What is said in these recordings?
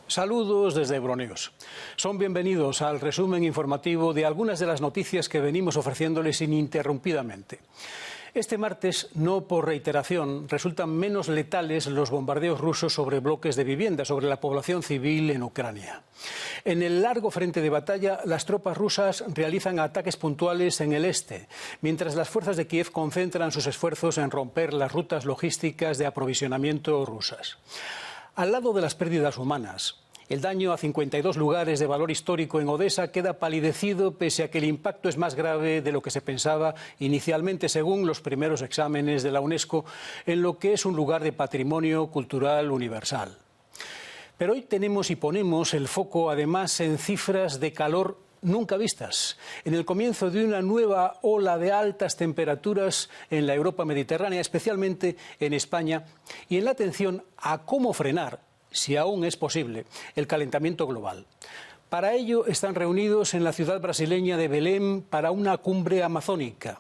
Saludos desde Euronews. Son bienvenidos al resumen informativo de algunas de las noticias que venimos ofreciéndoles ininterrumpidamente. Este martes, no por reiteración, resultan menos letales los bombardeos rusos sobre bloques de vivienda, sobre la población civil en Ucrania. En el largo frente de batalla, las tropas rusas realizan ataques puntuales en el este, mientras las fuerzas de Kiev concentran sus esfuerzos en romper las rutas logísticas de aprovisionamiento rusas. Al lado de las pérdidas humanas, el daño a 52 lugares de valor histórico en Odesa queda palidecido pese a que el impacto es más grave de lo que se pensaba inicialmente según los primeros exámenes de la UNESCO en lo que es un lugar de patrimonio cultural universal. Pero hoy tenemos y ponemos el foco además en cifras de calor nunca vistas, en el comienzo de una nueva ola de altas temperaturas en la Europa mediterránea, especialmente en España, y en la atención a cómo frenar, si aún es posible, el calentamiento global. Para ello están reunidos en la ciudad brasileña de Belém para una cumbre amazónica.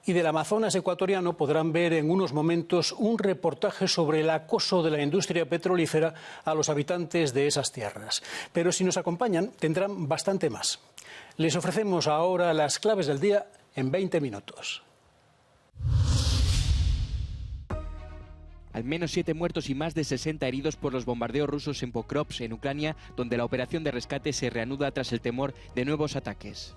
Y del Amazonas ecuatoriano podrán ver en unos momentos un reportaje sobre el acoso de la industria petrolífera a los habitantes de esas tierras. Pero si nos acompañan, tendrán bastante más. Les ofrecemos ahora las claves del día en 20 minutos. Al menos 7 muertos y más de 60 heridos por los bombardeos rusos en Pokrovsk, en Ucrania, donde la operación de rescate se reanuda tras el temor de nuevos ataques.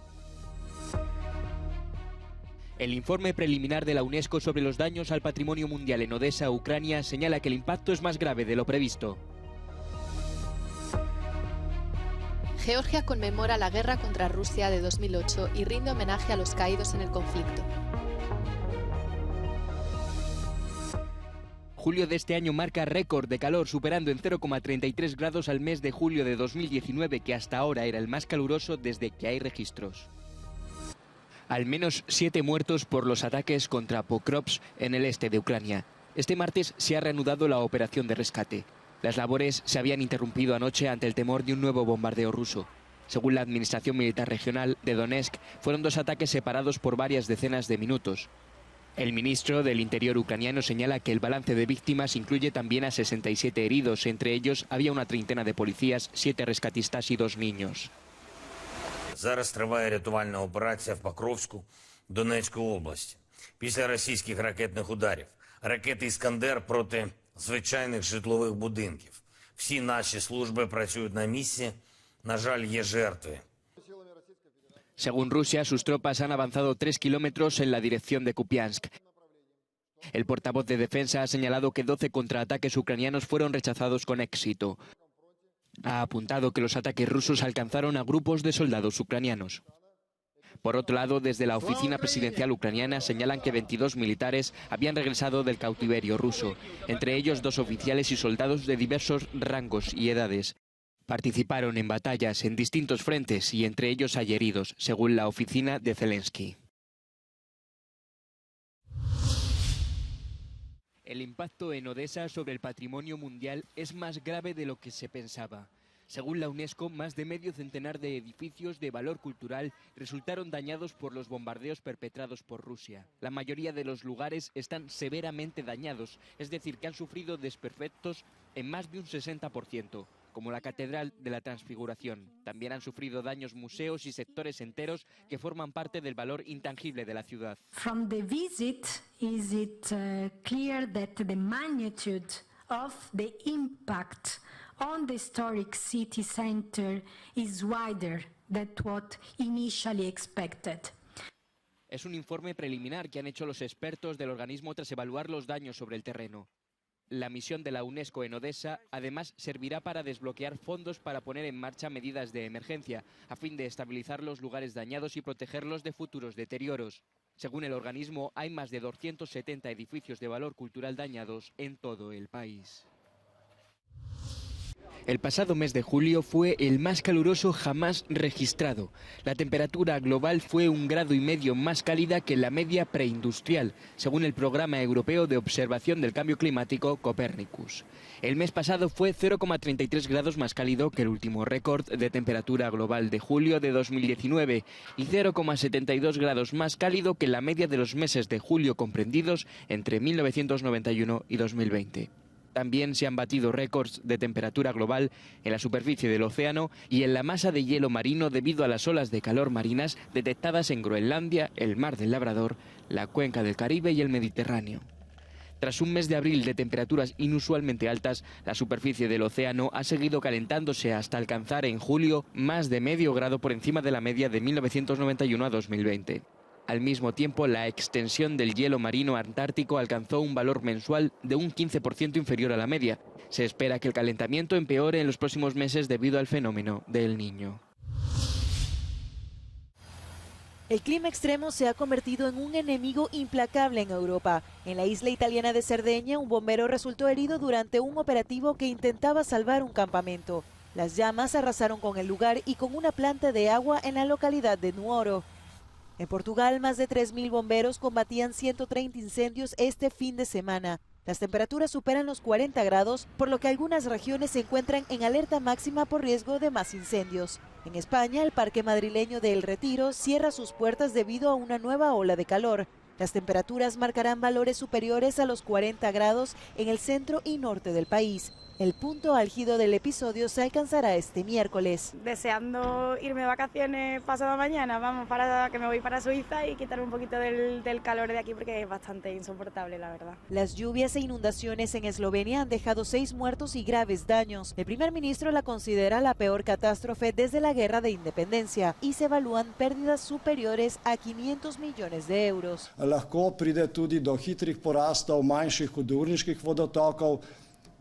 El informe preliminar de la UNESCO sobre los daños al patrimonio mundial en Odesa, Ucrania, señala que el impacto es más grave de lo previsto. Georgia conmemora la guerra contra Rusia de 2008 y rinde homenaje a los caídos en el conflicto. Julio de este año marca récord de calor, superando en 0,33 grados al mes de julio de 2019, que hasta ahora era el más caluroso desde que hay registros. Al menos 7 muertos por los ataques contra Pokrovsk en el este de Ucrania. Este martes se ha reanudado la operación de rescate. Las labores se habían interrumpido anoche ante el temor de un nuevo bombardeo ruso. Según la Administración Militar Regional de Donetsk, fueron 2 ataques separados por varias decenas de minutos. El ministro del Interior ucraniano señala que el balance de víctimas incluye también a 67 heridos. Entre ellos había una treintena de policías, 7 rescatistas y 2 niños. Зараз триває рятувальна операція в Покровську Донецької області. Після російських ракетних ударів. Ракети «Іскандер» проти звичайних житлових будинків. Всі наші служби працюють на місці. На жаль, є жертви. Según Rusia, sus tropas han avanzado 3 kilómetros en la dirección de Kupiansk. El portavoz de defensa ha señalado que 12 contraataques ucranianos fueron rechazados con éxito. Ha apuntado que los ataques rusos alcanzaron a grupos de soldados ucranianos. Por otro lado, desde la oficina presidencial ucraniana señalan que 22 militares habían regresado del cautiverio ruso, entre ellos 2 oficiales y soldados de diversos rangos y edades. Participaron en batallas en distintos frentes y entre ellos hay heridos, según la oficina de Zelensky. El impacto en Odesa sobre el patrimonio mundial es más grave de lo que se pensaba. Según la UNESCO, más de medio centenar de edificios de valor cultural resultaron dañados por los bombardeos perpetrados por Rusia. La mayoría de los lugares están severamente dañados, es decir, que han sufrido desperfectos en más de un 60%. Como la Catedral de la Transfiguración. También han sufrido daños museos y sectores enteros que forman parte del valor intangible de la ciudad. From the visit, is it clear that the magnitude of the impact on the historic city center is wider than what initially expected? Es un informe preliminar que han hecho los expertos del organismo tras evaluar los daños sobre el terreno. La misión de la UNESCO en Odesa además servirá para desbloquear fondos para poner en marcha medidas de emergencia, a fin de estabilizar los lugares dañados y protegerlos de futuros deterioros. Según el organismo, hay más de 270 edificios de valor cultural dañados en todo el país. El pasado mes de julio fue el más caluroso jamás registrado. La temperatura global fue 1,5 grados más cálida que la media preindustrial, según el Programa Europeo de Observación del Cambio Climático Copernicus. El mes pasado fue 0,33 grados más cálido que el último récord de temperatura global de julio de 2019 y 0,72 grados más cálido que la media de los meses de julio comprendidos entre 1991 y 2020. También se han batido récords de temperatura global en la superficie del océano y en la masa de hielo marino debido a las olas de calor marinas detectadas en Groenlandia, el Mar del Labrador, la cuenca del Caribe y el Mediterráneo. Tras un mes de abril de temperaturas inusualmente altas, la superficie del océano ha seguido calentándose hasta alcanzar en julio más de medio grado por encima de la media de 1991 a 2020. Al mismo tiempo, la extensión del hielo marino antártico alcanzó un valor mensual de un 15% inferior a la media. Se espera que el calentamiento empeore en los próximos meses debido al fenómeno del Niño. El clima extremo se ha convertido en un enemigo implacable en Europa. En la isla italiana de Cerdeña, un bombero resultó herido durante un operativo que intentaba salvar un campamento. Las llamas arrasaron con el lugar y con una planta de agua en la localidad de Nuoro. En Portugal, más de 3.000 bomberos combatían 130 incendios este fin de semana. Las temperaturas superan los 40 grados, por lo que algunas regiones se encuentran en alerta máxima por riesgo de más incendios. En España, el Parque Madrileño de El Retiro cierra sus puertas debido a una nueva ola de calor. Las temperaturas marcarán valores superiores a los 40 grados en el centro y norte del país. El punto álgido del episodio se alcanzará este miércoles. Deseando irme de vacaciones pasado mañana, que me voy para Suiza y quitar un poquito del calor de aquí porque es bastante insoportable, la verdad. Las lluvias e inundaciones en Eslovenia han dejado 6 muertos y graves daños. El primer ministro la considera la peor catástrofe desde la guerra de independencia y se evalúan pérdidas superiores a 500 millones de euros. Lahko pride tudi do hitrih porastov manjših hudourniških vodotokov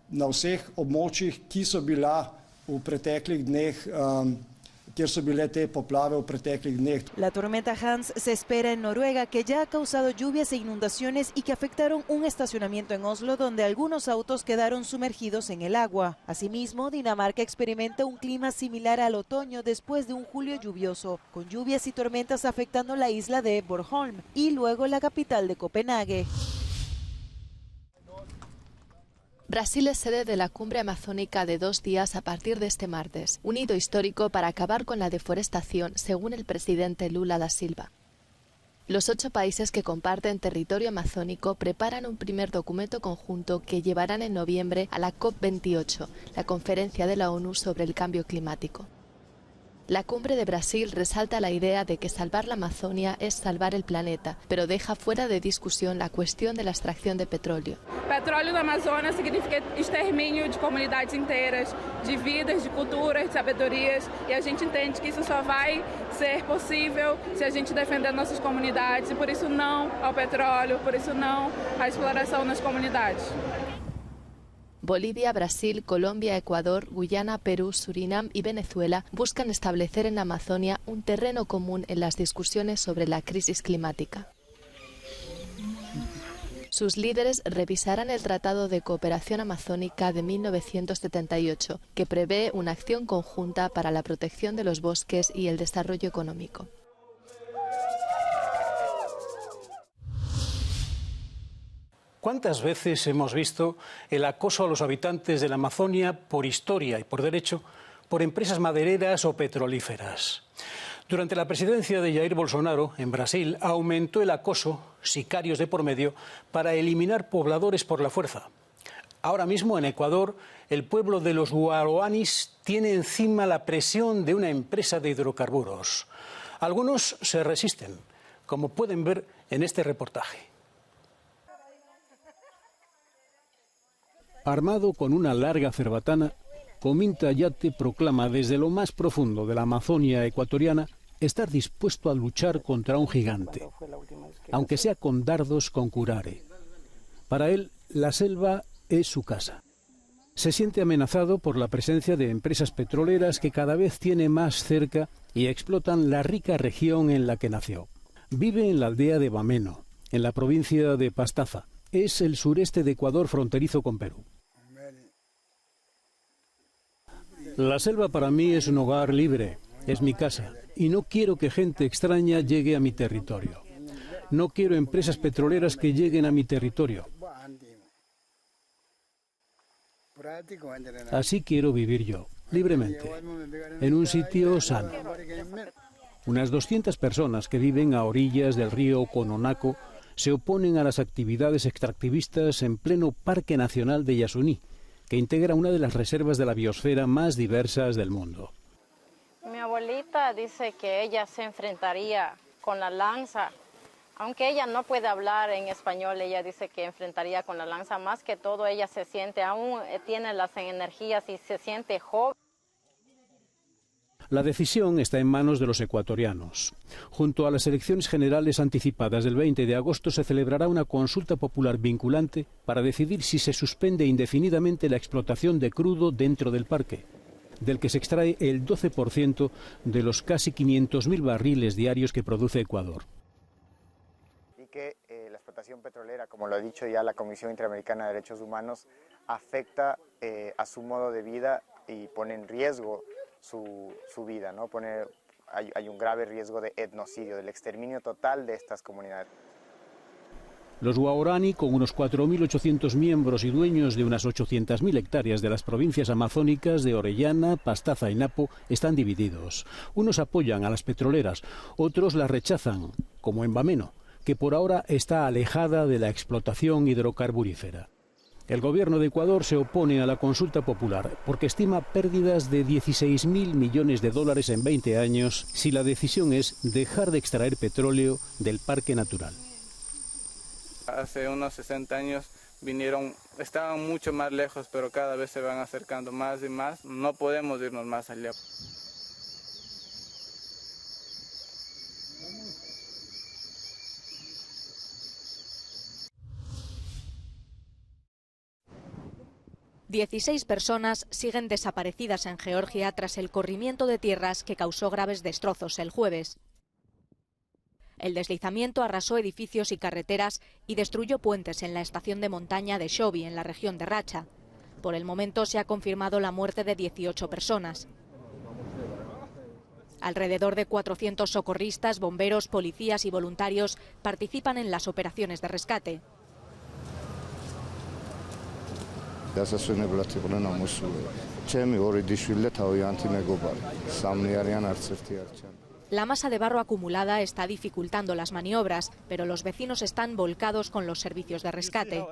na vseh območjih, ki so bila v preteklih dneh, kjer so bile te poplave v preteklih dneh. La tormenta Hans se espera en Noruega, que ya ha causado lluvias e inundaciones y que afectaron un estacionamiento en Oslo donde algunos autos quedaron sumergidos en el agua. Asimismo, Dinamarca experimenta un clima similar al otoño después de un julio lluvioso, con lluvias y tormentas afectando la isla de Bornholm y luego la capital de Copenhague. Brasil es sede de la cumbre amazónica de 2 días a partir de este martes, un hito histórico para acabar con la deforestación, según el presidente Lula da Silva. Los 8 países que comparten territorio amazónico preparan un primer documento conjunto que llevarán en noviembre a la COP28, la conferencia de la ONU sobre el cambio climático. La cumbre de Brasil resalta la idea de que salvar la Amazonia es salvar el planeta, pero deja fuera de discusión la cuestión de la extracción de petróleo. Petróleo na Amazônia significa extermínio de comunidades inteiras, de vidas, de culturas, de sabedorias, e a gente entende que isso só vai ser possível se a gente defender nossas comunidades, e por isso não ao petróleo, por isso não à exploração nas comunidades. Bolivia, Brasil, Colombia, Ecuador, Guyana, Perú, Surinam y Venezuela buscan establecer en la Amazonia un terreno común en las discusiones sobre la crisis climática. Sus líderes revisarán el Tratado de Cooperación Amazónica de 1978, que prevé una acción conjunta para la protección de los bosques y el desarrollo económico. ¿Cuántas veces hemos visto el acoso a los habitantes de la Amazonia por historia y por derecho por empresas madereras o petrolíferas? Durante la presidencia de Jair Bolsonaro en Brasil aumentó el acoso, sicarios de por medio, para eliminar pobladores por la fuerza. Ahora mismo en Ecuador el pueblo de los Guaraníes tiene encima la presión de una empresa de hidrocarburos. Algunos se resisten, como pueden ver en este reportaje. Armado con una larga cerbatana, Cominta Yate proclama desde lo más profundo de la Amazonia ecuatoriana estar dispuesto a luchar contra un gigante, aunque sea con dardos con curare. Para él, la selva es su casa. Se siente amenazado por la presencia de empresas petroleras que cada vez tiene más cerca y explotan la rica región en la que nació. Vive en la aldea de Bameno, en la provincia de Pastaza. Es el sureste de Ecuador fronterizo con Perú. La selva para mí es un hogar libre, es mi casa, y no quiero que gente extraña llegue a mi territorio. No quiero empresas petroleras que lleguen a mi territorio. Así quiero vivir yo, libremente, en un sitio sano. Unas 200 personas que viven a orillas del río Cononaco se oponen a las actividades extractivistas en pleno Parque Nacional de Yasuní, que integra una de las reservas de la biosfera más diversas del mundo. Mi abuelita dice que ella se enfrentaría con la lanza, aunque ella no puede hablar en español, ella dice que enfrentaría con la lanza. Más que todo, ella se siente, aún tiene las energías y se siente joven. La decisión está en manos de los ecuatorianos. Junto a las elecciones generales anticipadas del 20 de agosto se celebrará una consulta popular vinculante para decidir si se suspende indefinidamente la explotación de crudo dentro del parque, del que se extrae el 12% de los casi 500.000 barriles diarios que produce Ecuador. Y que la explotación petrolera, como lo ha dicho ya la Comisión Interamericana de Derechos Humanos, afecta a su modo de vida y pone en riesgo su vida, ¿no? Hay un grave riesgo de etnocidio, del exterminio total de estas comunidades. Los Waorani, con unos 4.800 miembros y dueños de unas 800.000 hectáreas de las provincias amazónicas de Orellana, Pastaza y Napo, están divididos. Unos apoyan a las petroleras, otros las rechazan, como en Bameno, que por ahora está alejada de la explotación hidrocarburífera. El gobierno de Ecuador se opone a la consulta popular porque estima pérdidas de 16.000 millones de dólares en 20 años si la decisión es dejar de extraer petróleo del parque natural. Hace unos 60 años estaban mucho más lejos, pero cada vez se van acercando más y más. No podemos irnos más allá. ...16 personas siguen desaparecidas en Georgia tras el corrimiento de tierras que causó graves destrozos el jueves. El deslizamiento arrasó edificios y carreteras y destruyó puentes en la estación de montaña de Shobi, en la región de Racha. Por el momento se ha confirmado la muerte de 18 personas. Alrededor de 400 socorristas, bomberos, policías y voluntarios participan en las operaciones de rescate. La masa de barro acumulada está dificultando las maniobras, pero los vecinos están volcados con los servicios de rescate.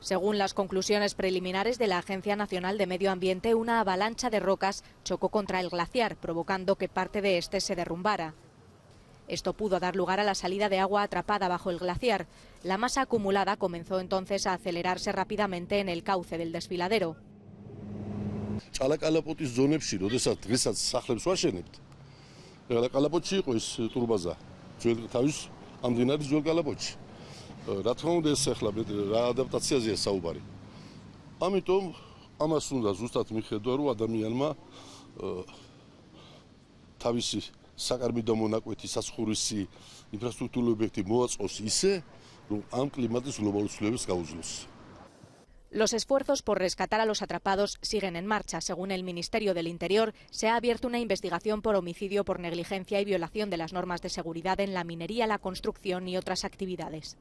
Según las conclusiones preliminares de la Agencia Nacional de Medio Ambiente, una avalancha de rocas chocó contra el glaciar, provocando que parte de este se derrumbara. Esto pudo dar lugar a la salida de agua atrapada bajo el glaciar. La masa acumulada comenzó entonces a acelerarse rápidamente en el cauce del desfiladero. Los esfuerzos por rescatar a los atrapados siguen en marcha. Según el Ministerio del Interior, se ha abierto una investigación por homicidio por negligencia y violación de las normas de seguridad en la minería, la construcción y otras actividades.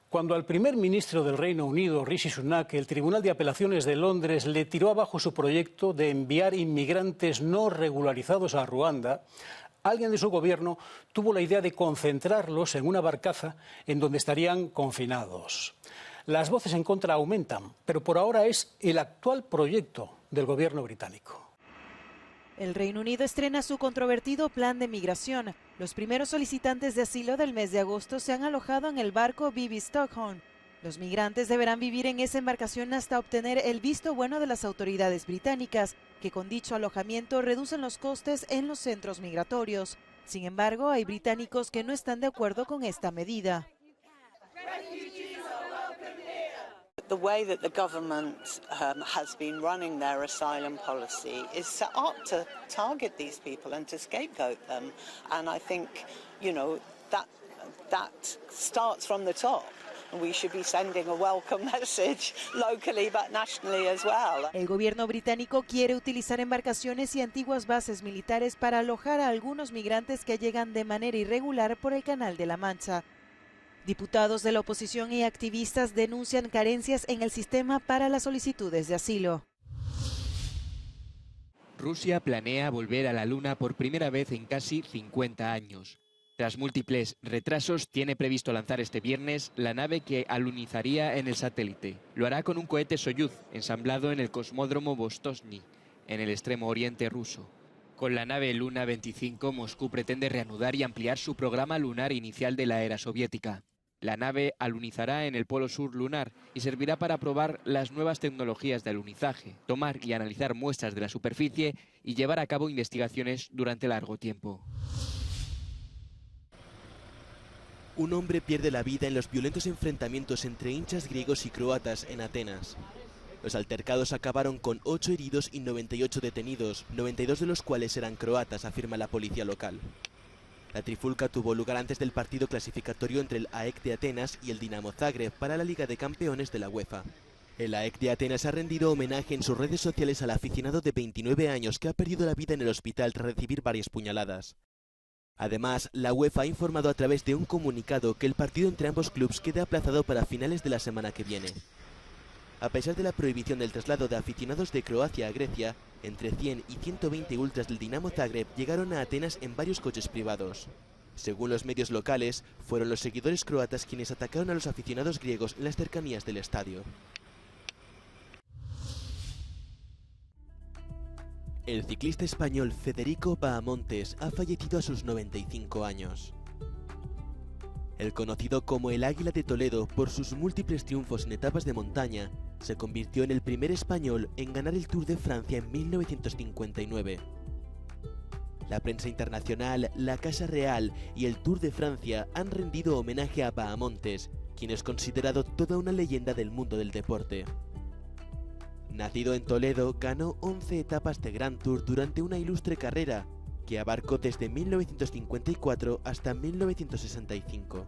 Cuando al primer ministro del Reino Unido, Rishi Sunak, el Tribunal de Apelaciones de Londres le tiró abajo su proyecto de enviar inmigrantes no regularizados a Ruanda, alguien de su gobierno tuvo la idea de concentrarlos en una barcaza en donde estarían confinados. Las voces en contra aumentan, pero por ahora es el actual proyecto del gobierno británico. El Reino Unido estrena su controvertido plan de migración. Los primeros solicitantes de asilo del mes de agosto se han alojado en el barco BB Stockholm. Los migrantes deberán vivir en esa embarcación hasta obtener el visto bueno de las autoridades británicas, que con dicho alojamiento reducen los costes en los centros migratorios. Sin embargo, hay británicos que no están de acuerdo con esta medida. The way that the government has been running their asylum policy is set up to target these people and to scapegoat them. And I think, you know, that starts from the top. We should be sending a welcome message locally but nationally as well. El gobierno británico quiere utilizar embarcaciones y antiguas bases militares para alojar a algunos migrantes que llegan de manera irregular por el Canal de la Mancha. Diputados de la oposición y activistas denuncian carencias en el sistema para las solicitudes de asilo. Rusia planea volver a la Luna por primera vez en casi 50 años. Tras múltiples retrasos, tiene previsto lanzar este viernes la nave que alunizaría en el satélite. Lo hará con un cohete Soyuz, ensamblado en el cosmódromo Vostochny, en el extremo oriente ruso. Con la nave Luna 25, Moscú pretende reanudar y ampliar su programa lunar inicial de la era soviética. La nave alunizará en el polo sur lunar y servirá para probar las nuevas tecnologías de alunizaje, tomar y analizar muestras de la superficie y llevar a cabo investigaciones durante largo tiempo. Un hombre pierde la vida en los violentos enfrentamientos entre hinchas griegos y croatas en Atenas. Los altercados acabaron con 8 heridos y 98 detenidos, 92 de los cuales eran croatas, afirma la policía local. La trifulca tuvo lugar antes del partido clasificatorio entre el AEK de Atenas y el Dinamo Zagreb para la Liga de Campeones de la UEFA. El AEK de Atenas ha rendido homenaje en sus redes sociales al aficionado de 29 años que ha perdido la vida en el hospital tras recibir varias puñaladas. Además, la UEFA ha informado a través de un comunicado que el partido entre ambos clubes queda aplazado para finales de la semana que viene. A pesar de la prohibición del traslado de aficionados de Croacia a Grecia, entre 100 y 120 ultras del Dinamo Zagreb llegaron a Atenas en varios coches privados. Según los medios locales, fueron los seguidores croatas quienes atacaron a los aficionados griegos en las cercanías del estadio. El ciclista español Federico Bahamontes ha fallecido a sus 95 años. El conocido como el Águila de Toledo por sus múltiples triunfos en etapas de montaña, se convirtió en el primer español en ganar el Tour de Francia en 1959. La prensa internacional, la Casa Real y el Tour de Francia han rendido homenaje a Bahamontes, quien es considerado toda una leyenda del mundo del deporte. Nacido en Toledo, ganó 11 etapas de Grand Tour durante una ilustre carrera que abarcó desde 1954 hasta 1965.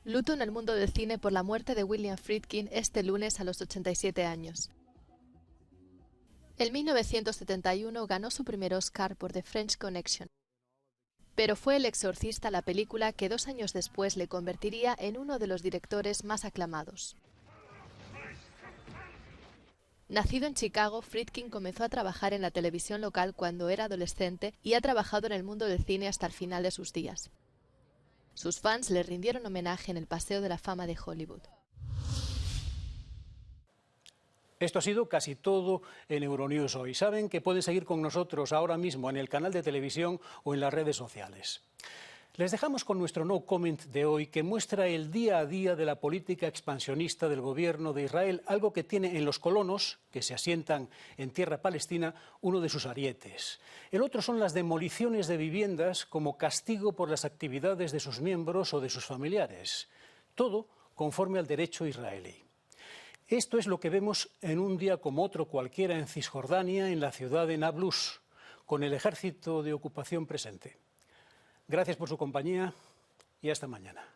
Luto en el mundo del cine por la muerte de William Friedkin este lunes a los 87 años. En 1971 ganó su primer Oscar por The French Connection, pero fue El Exorcista la película que 2 años después le convertiría en uno de los directores más aclamados. Nacido en Chicago, Friedkin comenzó a trabajar en la televisión local cuando era adolescente y ha trabajado en el mundo del cine hasta el final de sus días. Sus fans le rindieron homenaje en el Paseo de la Fama de Hollywood. Esto ha sido casi todo en Euronews hoy. Saben que pueden seguir con nosotros ahora mismo en el canal de televisión o en las redes sociales. Les dejamos con nuestro no comment de hoy, que muestra el día a día de la política expansionista del gobierno de Israel, algo que tiene en los colonos, que se asientan en tierra palestina, uno de sus arietes. El otro son las demoliciones de viviendas como castigo por las actividades de sus miembros o de sus familiares. Todo conforme al derecho israelí. Esto es lo que vemos en un día como otro cualquiera en Cisjordania, en la ciudad de Nablus, con el ejército de ocupación presente. Gracias por su compañía y hasta mañana.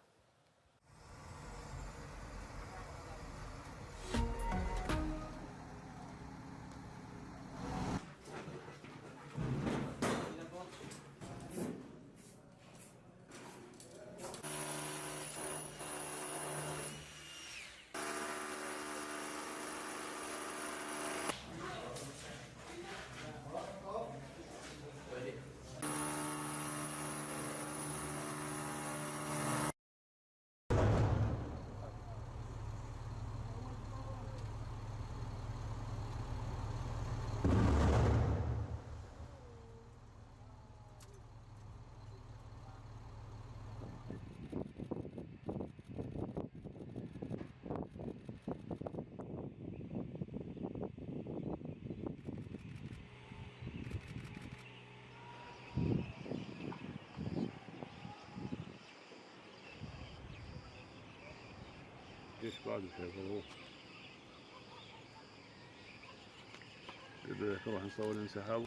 راح نصور انسحاب.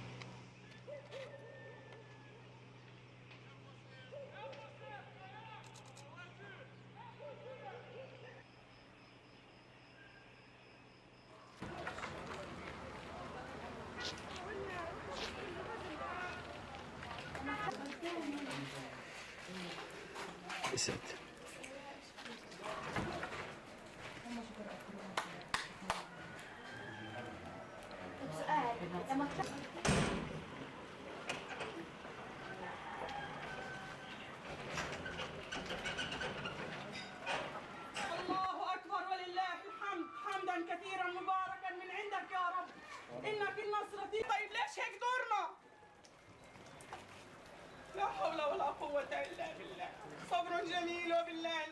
ساتر. الله أكبر ولله الحمد، حمدا كثيرا مباركا من عندك يا رب، إنك النصر. طيب ليش هيك دورنا؟ لا حول ولا قوة إلا بالله، صبر جميل وبالله